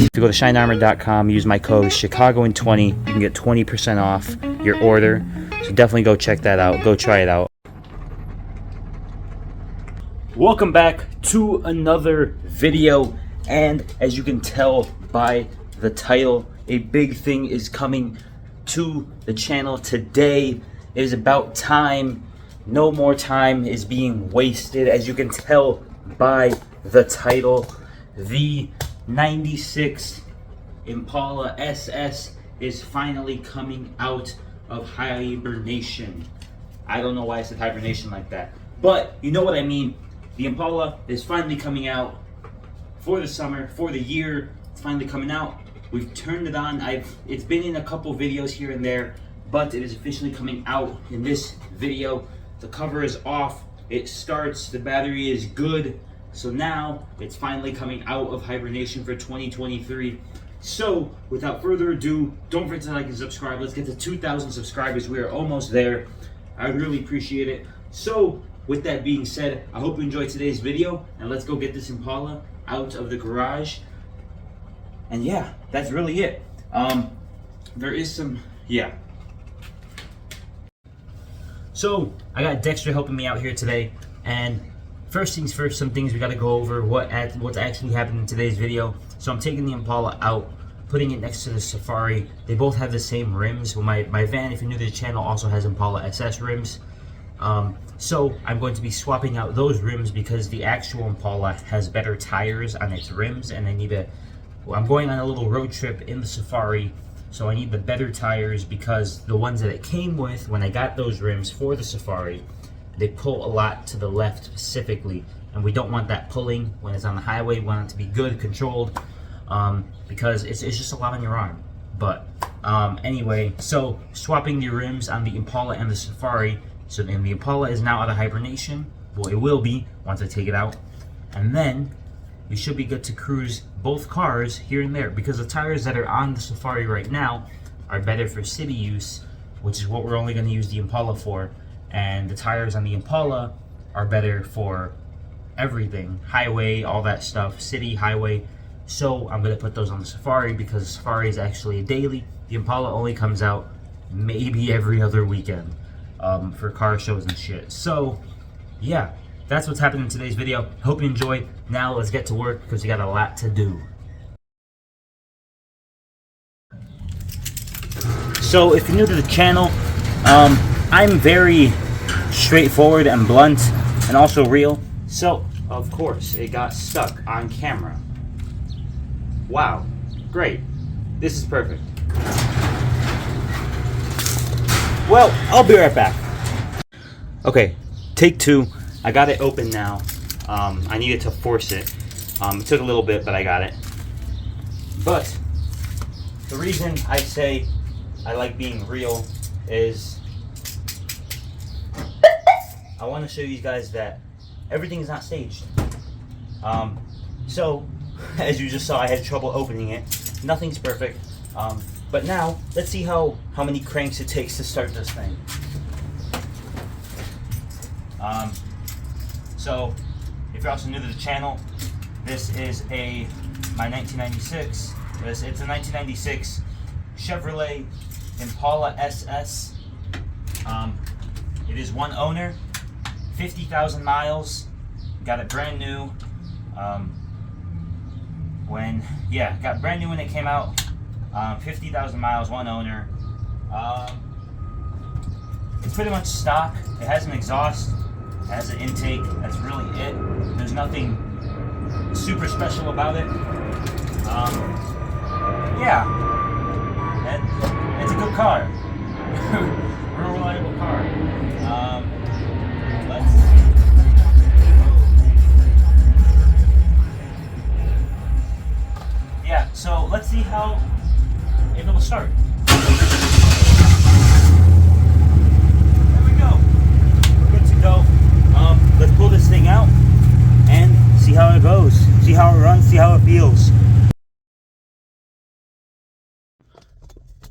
If you go to shinearmor.com, use my code Chicagoan20, you can get 20% off your order. So definitely go check that out. Go try it out. Welcome back to another video, and as you can tell by the title, a big thing is coming to the channel today. It is about time. No more time is being wasted. As you can tell by the title, the 96 Impala SS is finally coming out of hibernation. I don't know why I said hibernation like that, but you know what I mean. The Impala is finally coming out for the summer, for the year. It's finally coming out. We've turned it on. It's been in a couple videos here and there, but it is officially coming out in this video. The cover is off. It starts. The battery is good. So now it's finally coming out of hibernation for 2023. So without further ado, don't forget to like and subscribe. Let's get to 2,000 subscribers. We are almost there. I would really appreciate it. So with that being said, I hope you enjoyed today's video, and let's go get this Impala out of the garage. And yeah, that's really it. There is some, So I got Dexter helping me out here today, and first things first, some things we got to go over what's actually happened in today's video. So I'm taking the Impala out, putting it next to the Safari. They both have the same rims. Well, my van, if you're new to the channel, also has Impala SS rims. So I'm going to be swapping out those rims because the actual Impala has better tires on its rims, and I'm going on a little road trip in the Safari, so I need the better tires because the ones that it came with when I got those rims for the Safari, they pull a lot to the left specifically, and we don't want that pulling when it's on the highway. We want it to be good, controlled, because it's just a lot on your arm. But anyway, so swapping the rims on the Impala and the Safari. So then the Impala is now out of hibernation. Well, it will be once I take it out. And then we should be good to cruise both cars here and there, because the tires that are on the Safari right now are better for city use, which is what we're only going to use the Impala for. And the tires on the Impala are better for everything, highway, all that stuff, city, highway. So I'm going to put those on the Safari because the Safari is actually a daily. The Impala only comes out maybe every other weekend for car shows and shit. So yeah, that's what's happening in today's video. Hope you enjoyed. Now let's get to work because we got a lot to do. So if you're new to the channel, I'm very straightforward and blunt and also real. So of course it got stuck on camera. Wow, great. This is perfect. Well, I'll be right back. Okay, take two. I got it open now. I needed to force it. It took a little bit, but I got it. But the reason I say I like being real is I want to show you guys that everything is not staged. So, as you just saw, I had trouble opening it. Nothing's perfect. But now, let's see how many cranks it takes to start this thing. So, if you're also new to the channel, this is my 1996. It's a 1996 Chevrolet Impala SS. It is one owner, 50,000 miles. Got it brand new. Got brand new when it came out. 50,000 miles, one owner. It's pretty much stock. It has an exhaust, it has an intake. That's really it. There's nothing super special about it. And it's a good car. Real reliable car. So let's see if it'll start. There we go. We're good to go. Let's pull this thing out and see how it goes. See how it runs, see how it feels.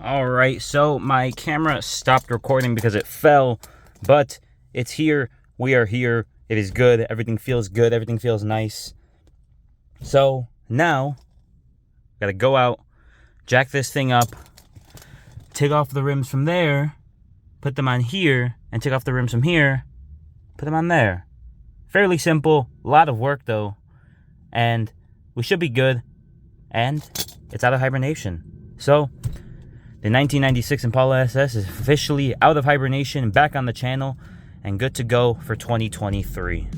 Alright, so my camera stopped recording because it fell, but it's here. We are here. It is good. Everything feels good. Everything feels nice. So now, gotta go out, jack this thing up, take off the rims from there, put them on here, and take off the rims from here, put them on there. Fairly simple. A lot of work though. And we should be good. And it's out of hibernation. So the 1996 Impala SS is officially out of hibernation, back on the channel, and good to go for 2023.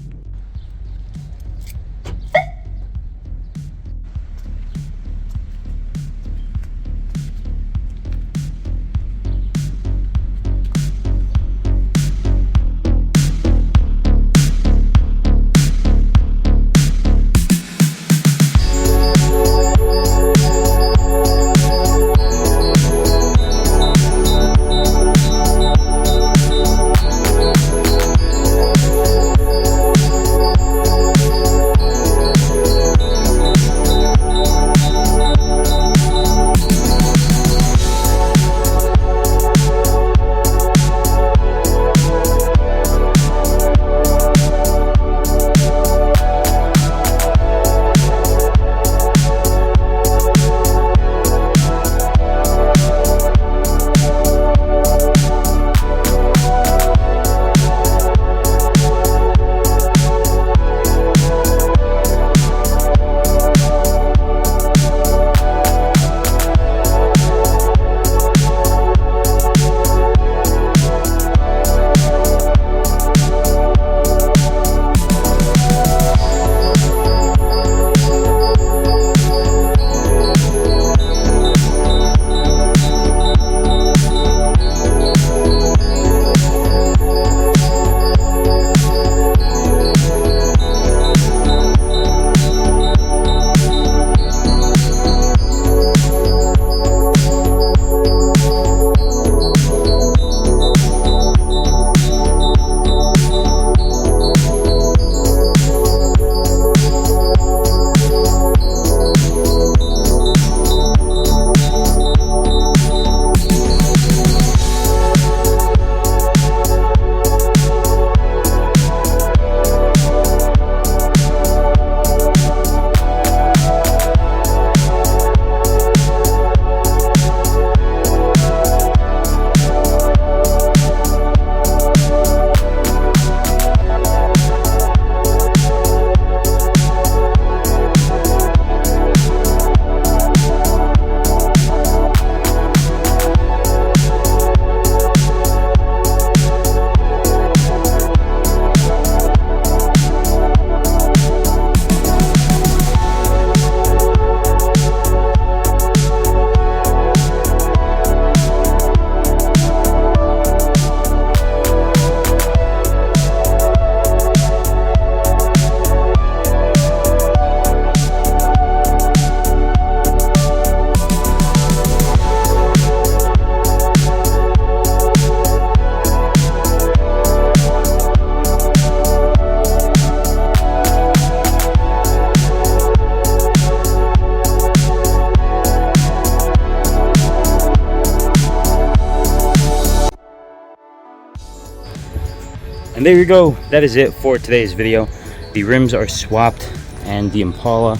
And there you go. That is it for today's video. The rims are swapped and the Impala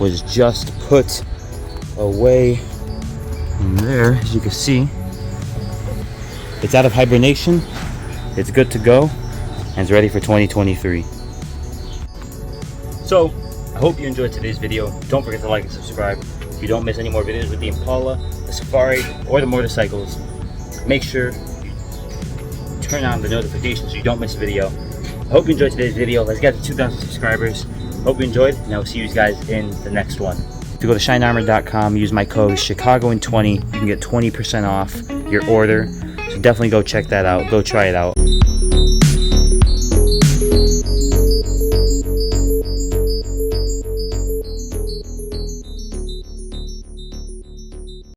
was just put away in there. As you can see, it's out of hibernation. It's good to go and it's ready for 2023. So I hope you enjoyed today's video. Don't forget to like and subscribe so you don't miss any more videos with the Impala, the Safari, or the motorcycles. Make sure you turn on the notifications so you don't miss a video. I hope you enjoyed today's video. Let's get to 2,000 subscribers. Hope you enjoyed, and I will see you guys in the next one. To go to shinearmor.com, use my code Chicagoan20. You can get 20% off your order. So definitely go check that out. Go try it out.